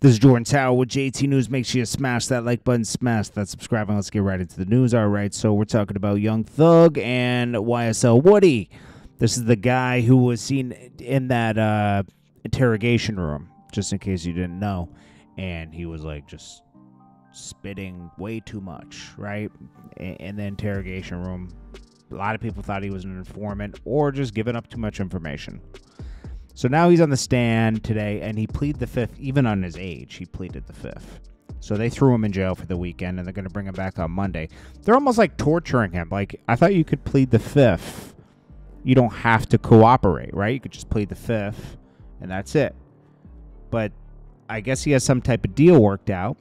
This is Jordan Tower with JT News. Make sure you smash that like button, smash that subscribe, and let's get right into the news. All right, so we're talking about Young Thug and YSL Woody. This is the guy who was seen in that interrogation room, just in case you didn't know. And he was like just spitting way too much, right? In the interrogation room. A lot of people thought he was an informant or just giving up too much information. So now he's on the stand today, and he pleaded the fifth. Even on his age, he pleaded the fifth. So they threw him in jail for the weekend, and they're going to bring him back on Monday. They're almost like torturing him. Like, I thought you could plead the fifth. You don't have to cooperate, right? You could just plead the fifth, and that's it. But I guess he has some type of deal worked out,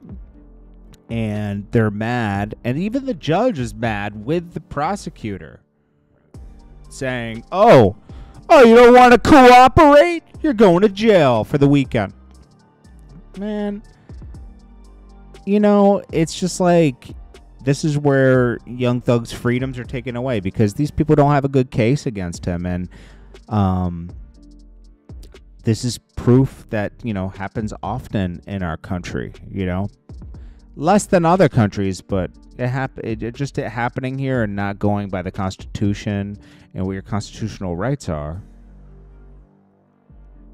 and they're mad. And even the judge is mad with the prosecutor, saying, Oh, you don't want to cooperate? You're going to jail for the weekend. Man, you know, it's just like this is where Young Thug's freedoms are taken away because these people don't have a good case against him. And this is proof that, you know, happens often in our country, you know. Less than other countries, but it happening here and not going by the Constitution and what your constitutional rights are.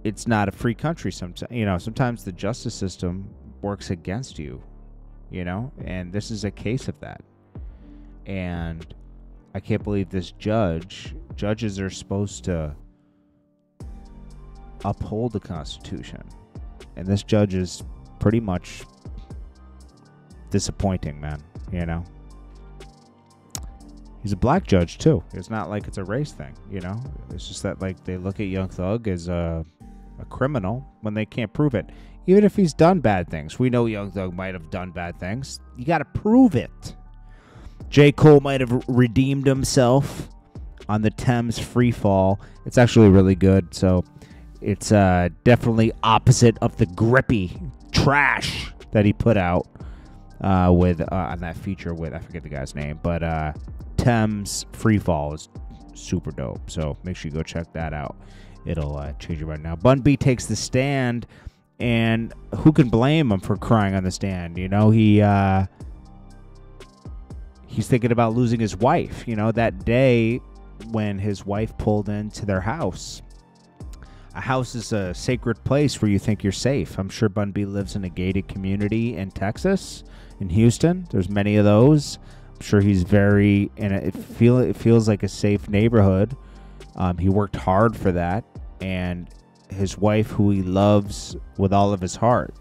It's not a free country. Sometimes, you know, sometimes the justice system works against you, you know, and this is a case of that. And I can't believe this judges are supposed to uphold the Constitution, and this judge is pretty much disappointing, man. You know, he's a black judge too. It's not like it's a race thing, you know. It's just that like they look at Young Thug as a criminal when they can't prove it. Even if he's done bad things, we know Young Thug might have done bad things. You got to prove it. J. Cole might have redeemed himself on the Thames free fall. It's actually really good. So it's definitely opposite of the grippy trash that he put out with on that feature with, I forget the guy's name, but Thames free fall is super dope. So make sure you go check that out. It'll change you right now. Bun B takes the stand, and who can blame him for crying on the stand? You know, he's thinking about losing his wife. You know, that day when his wife pulled into their house. A house is a sacred place where you think you're safe. I'm sure Bun B lives in a gated community in Texas, in Houston. There's many of those. I'm sure he's very, and it feels like a safe neighborhood. He worked hard for that, and his wife, who he loves with all of his heart,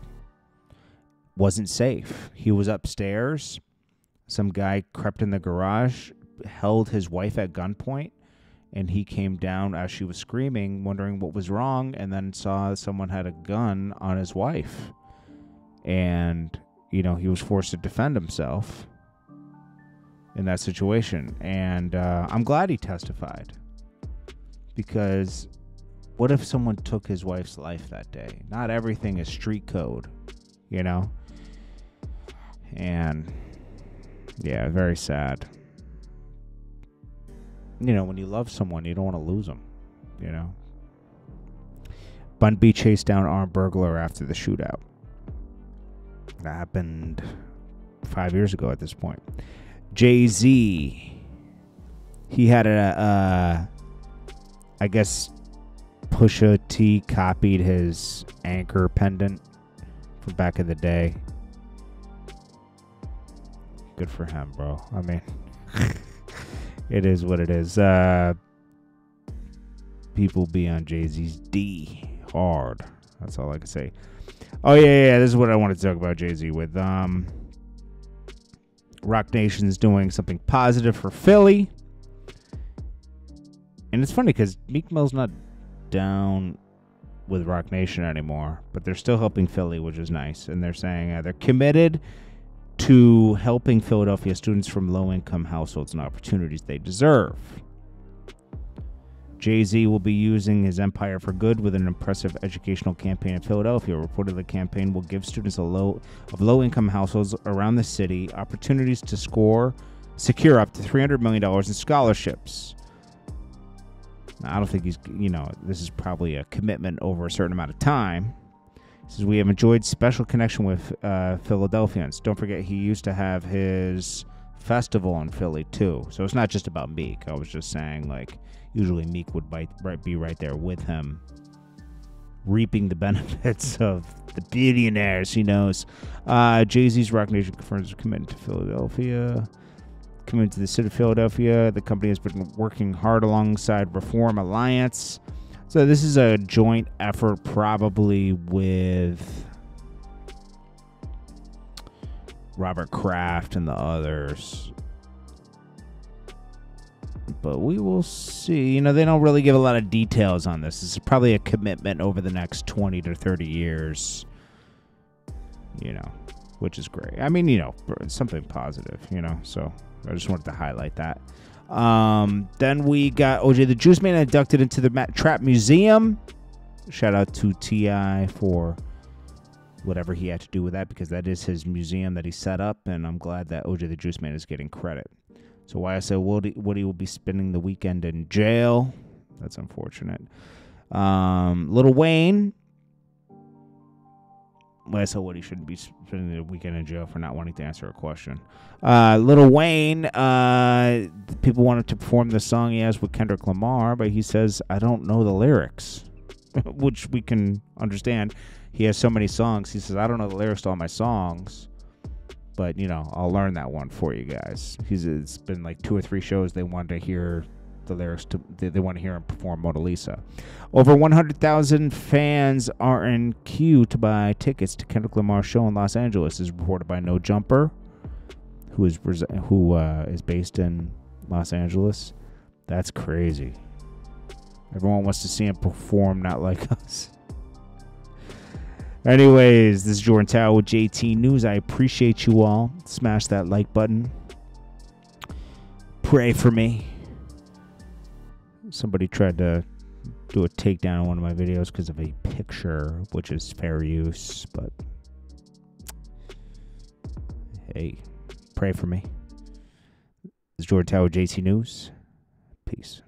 wasn't safe. He was upstairs. Some guy crept in the garage, held his wife at gunpoint, and he came down as she was screaming, wondering what was wrong, and then saw someone had a gun on his wife. And, you know, he was forced to defend himself in that situation. And I'm glad he testified. Because what if someone took his wife's life that day? Not everything is street code, you know? And, yeah, very sad. You know, when you love someone, you don't want to lose them, you know? Bun B chased down armed burglar after the shootout. That happened 5 years ago at this point. Jay-Z, he had I guess Pusha T copied his anchor pendant from back in the day. Good for him, bro. I mean, it is what it is. People be on Jay-Z's D hard. That's all I can say. Oh, yeah. This is what I want to talk about Jay-Z with. Rock Nation's doing something positive for Philly. And it's funny because Meek Mill's not down with Rock Nation anymore, but they're still helping Philly, which is nice. And they're saying they're committed to helping Philadelphia students from low-income households and opportunities they deserve. Jay-Z will be using his empire for good with an impressive educational campaign in Philadelphia. Reportedly, the campaign will give students of low-income households around the city opportunities to secure up to $300 million in scholarships. Now, I don't think this is probably a commitment over a certain amount of time. Says we have enjoyed special connection with Philadelphians. Don't forget he used to have his festival in Philly too. So it's not just about Meek. I was just saying, like, usually Meek would be right there with him, reaping the benefits of the billionaires he knows. Jay-Z's Rock Nation confirms commitment to Philadelphia. Committed to the city of Philadelphia. The company has been working hard alongside Reform Alliance. So this is a joint effort probably with Robert Kraft and the others. But we will see. You know, they don't really give a lot of details on this. This is probably a commitment over the next 20 to 30 years. You know, which is great. I mean, you know, something positive, you know. So I just wanted to highlight that. Then we got OJ the Juice Man inducted into the Trap Museum. Shout out to T.I. for whatever he had to do with that, because that is his museum that he set up, and I'm glad that OJ the Juice Man is getting credit. So YSL Woody will be spending the weekend in jail. That's unfortunate. Lil Wayne. YSL Woody shouldn't be spending the weekend in jail for not wanting to answer a question. Lil Wayne, people wanted to perform the song he has with Kendrick Lamar, but he says, I don't know the lyrics, which we can understand. He has so many songs. He says, I don't know the lyrics to all my songs, but, you know, I'll learn that one for you guys. It's been like 2 or 3 shows they wanted to hear the lyrics. They want to hear him perform Mona Lisa. Over 100,000 fans are in queue to buy tickets to Kendrick Lamar's show in Los Angeles, is reported by No Jumper, who is based in Los Angeles. That's crazy. Everyone wants to see him perform, not like us. Anyways, this is Jordan Tower with JT News. I appreciate you all. Smash that like button. Pray for me. Somebody tried to do a takedown on one of my videos because of a picture, which is fair use, but hey, pray for me. This is Jordan Tower, JT News. Peace.